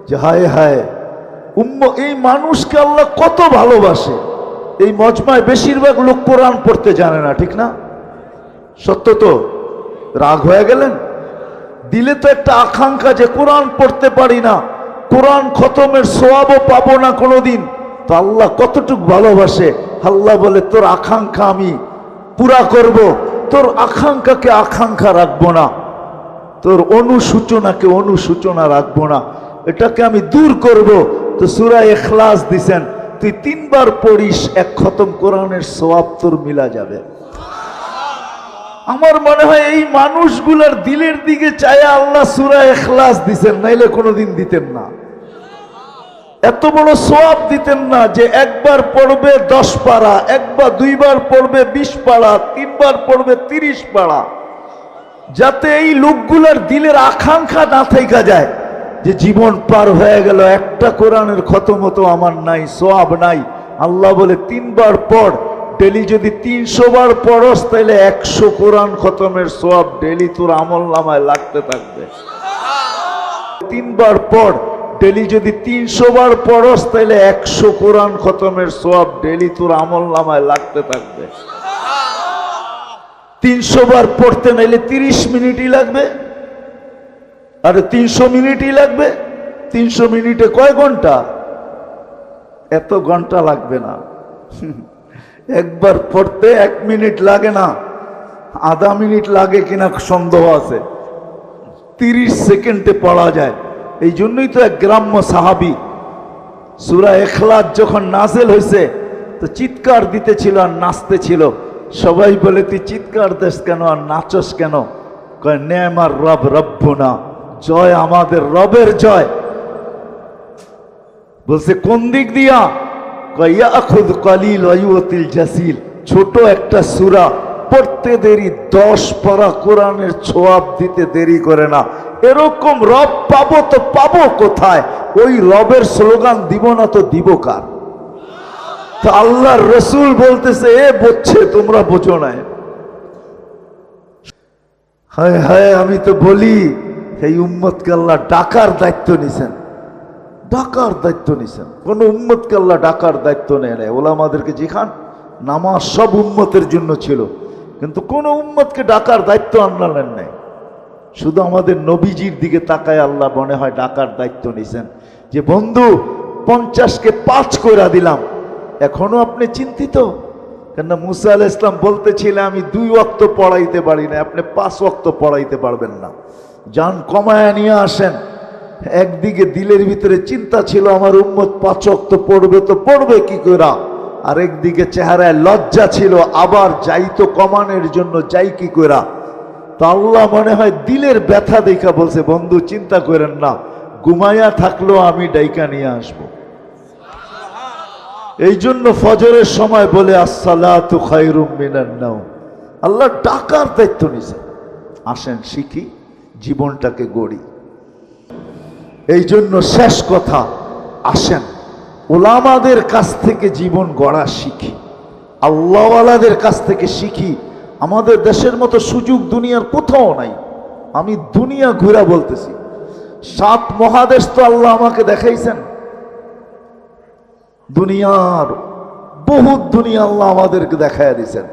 যে হায় হায় এই মানুষকে আল্লাহ কত ভালোবাসে। এই মজমায় বেশিরভাগ লোক কোরআন পড়তে জানে না, ঠিক না? সত্য তো? রাগ হয়ে গেলেন? দিলে তো একটা আকাঙ্ক্ষা যে কোরআন পড়তে পারি না, কোরআন খতমের সওয়াবও পাবো না কোনোদিন। তো আল্লাহ কতটুকু ভালোবাসে, আল্লাহ বলে তোর আকাঙ্ক্ষা আমি পুরা করব, তোর আকাঙ্ক্ষাকে আকাঙ্ক্ষা রাখবো না, তোর অনুসূচনাকে অনুসূচনা রাখবো না, এটাকে আমি দূর করব। তো সূরা ইখলাস দিছেন, তুই 3 বার পড়িস, 1 খতম কোরআনের সওয়াব তোর মিলা যাবে। আমার মনে হয় এই মানুষগুলার দিলের দিকে চায় আল্লাহ সূরা ইখলাস দিছেন, নাইলে কোনোদিন দিতেন না। এত বড় সওয়াব দিতেন না যে 1 বার পড়বে 10 পারা, 2 বার পড়বে 20 পারা, 3 বার পড়বে 30 পারা, যাতে এই লোকগুলার দিলের আকাঙ্ক্ষা না থেকে যায় যে জীবন পার হয়ে গেল, একটা কোরআনের খতম তো আমার নাই, সওয়াব নাই। আল্লাহ বলে 3 বার পড়, ডেলি যদি 300 বার পড়স তাহলে 100 কোরআন খতমের সওয়াব ডেলি তোর আমলনামায় লাগতে থাকবে। 3 বার পড়, ডেলি যদি 300 বার পড়স তাহলে 100 কোরআন খতমের সওয়াব ডেলি তোর আমলনামায় লাগতে থাকবে। 300 বার পড়তে নাইলে 30 মিনিটই লাগবে, আরে 300 মিনিটই লাগবে। 300 মিনিটে কয় ঘন্টা? এত ঘন্টা লাগবে না। একবার পড়তে 1 মিনিট লাগে না, আধা মিনিট লাগে কিনা সন্দেহ আছে। 30 সেকেন্ডে পড়া যায়। এই জন্যই তো এক গ্রাম্য সাহাবী সূরা ইখলাস যখন নাযিল হয়েছে তো চিৎকার দিতেছিল আর নাচতেছিল। সবাই বলে তুই চিৎকার দিস কেন আর নাচস কেন? কয় নেমার রব রব্বুনা, জয় আমাদের রবের জয়। বলছে কোন দিক দিয়া? কয় ইয়াখুদ কলিল ওয়া ইউতিল জাসিল, ছোট একটা সূরা পড়তে দেরি 10 পারা কোরআনের সওয়াব দিতে দেরি করে না। এরকম রব পাবো তো পাবো কোথায়? ওই রবের স্লোগান দিব না তো দিব কার? তো আল্লাহর রাসূল বলতেছে এ বুঝছে, তোমরা বোঝো না। হায় হায়, আমি তো বলি এই উম্মতকে আল্লাহ ডাকার দায়িত্ব নিছেন, ডাকার দায়িত্ব নিছেন। কোন উম্মতকে আল্লাহ ডাকার দায়িত্ব নেয় না। ওলামাদেরকে যেখান নামাজ সব উম্মতের জন্য ছিল, কিন্তু কোন উম্মতকে ডাকার দায়িত্ব আল্লাহ নেন নাই। শুধু আমাদের নবীজির দিকে তাকায় আল্লাহ মনে হয় ডাকার দায়িত্ব নিছেন, যে বন্ধু 50কে 5 করে দিলাম, এখনো আপনি চিন্তিত কেন? মুসা আলাইহিস সালাম বলতেছিলেন আমি 2 ওয়াক্ত পড়াইতে পারি না, আপনি 5 ওয়াক্ত পড়াইতে পারবেন না, যান কমায়া নিয়ে আসেন। একদিকে দিলের ভিতরে চিন্তা ছিল আমার উম্মত 5 ওয়াক্ত পড়বে তো পড়বে কি করে, আর একদিকে চেহারায় লজ্জা ছিল আবার যাইতো কমানোর জন্য যাই কি করে। তো আল্লাহ মনে হয় দিলের ব্যথা দেখা বলছে বন্ধু চিন্তা করেন না, ঘুমায়া থাকলেও আমি ডাইকা নিয়ে আসবো। এই জন্য ফজরের সময় বলে আসসালাতু খায়রুম মিনান নাওম। আল্লাহ ডাকার দায়িত্ব নিছে। আসেন শিখি, জীবনটাকে গড়ি। এই জন্য শেষ কথা, আসেন ওলামাদের কাছ থেকে জীবন গড়া শিখি, আল্লাহওয়ালাদের কাছ থেকে শিখি। আমাদের দেশের মতো সুযোগ দুনিয়ার কোথাও নাই। আমি দুনিয়া ঘুরা বলতেছি, 7 মহাদেশ তো আল্লাহ আমাকে দেখাইছেন। দুনিয়ার বহুত দুনিয়া আল্লাহ আমাদেরকে দেখাইয়া দিয়েছেন।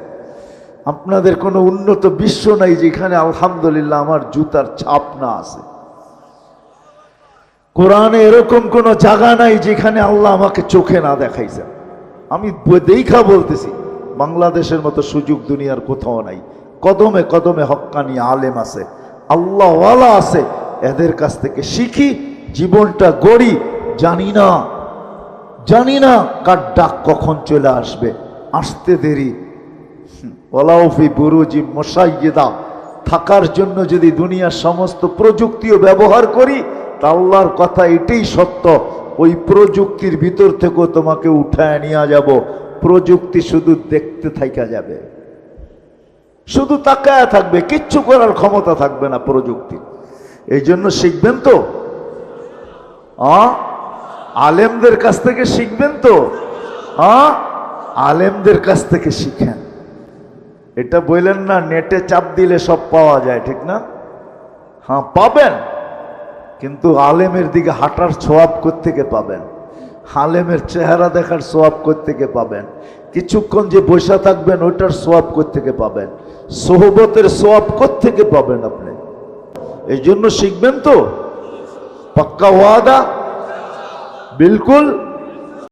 আপনাদের কোনো উন্নত বিশ্ব নাই যেখানে আলহামদুলিল্লাহ আমার জুতার ছাপ না আছে। কোরআনে এরকম কোনো জায়গা নাই যেখানে আল্লাহ আমাকে চোখে না দেখাইছেন। আমি দেখা বলতেছি, বাংলাদেশের মতো সুযোগ দুনিয়ার কোথাও নাই। কদমে কদমে হক্কানি আলেম আছে, আল্লাহওয়ালা আছে। এদের কাছ থেকে শিখি, জীবনটা গড়ি। জানি না কার ডাক কখন চলে আসবে, আসতে দেরি। ওয়ালাউফি বুরুজি মুশাইয়্যিদা, থাকার জন্য যদি দুনিয়ার সমস্ত প্রযুক্তিও ব্যবহার করি, তা আল্লাহর কথা এটাই সত্য, ওই প্রযুক্তির ভিতর থেকেও তোমাকে উঠায় নিয়ে যাব। প্রযুক্তি শুধু দেখতে থাকা যাবে, শুধু তাকায় থাকবে, কিচ্ছু করার ক্ষমতা থাকবে না প্রযুক্তি। এই জন্য শিখবেন তো, আলেমদের কাছ থেকে শিখবেন তো, আলেমদের কাছ থেকে শিখেন। এটা বললেন না নেটে চাপ দিলে সব পাওয়া যায়, ঠিক না? হ্যাঁ পাবেন, কিন্তু আলেমের দিকে হাঁটার সোয়াব কোত্থেকে পাবেন? আলেমের চেহারা দেখার সোয়াব কোত্থেকে পাবেন? কিছুক্ষণ যে বসে থাকবেন ওইটার সোয়াব কোত্থেকে পাবেন? সোহবতের সোয়াব কোত্থেকে পাবেন আপনি? এই জন্য শিখবেন তো, পাক্কা ওয়াদা, বিলকুল।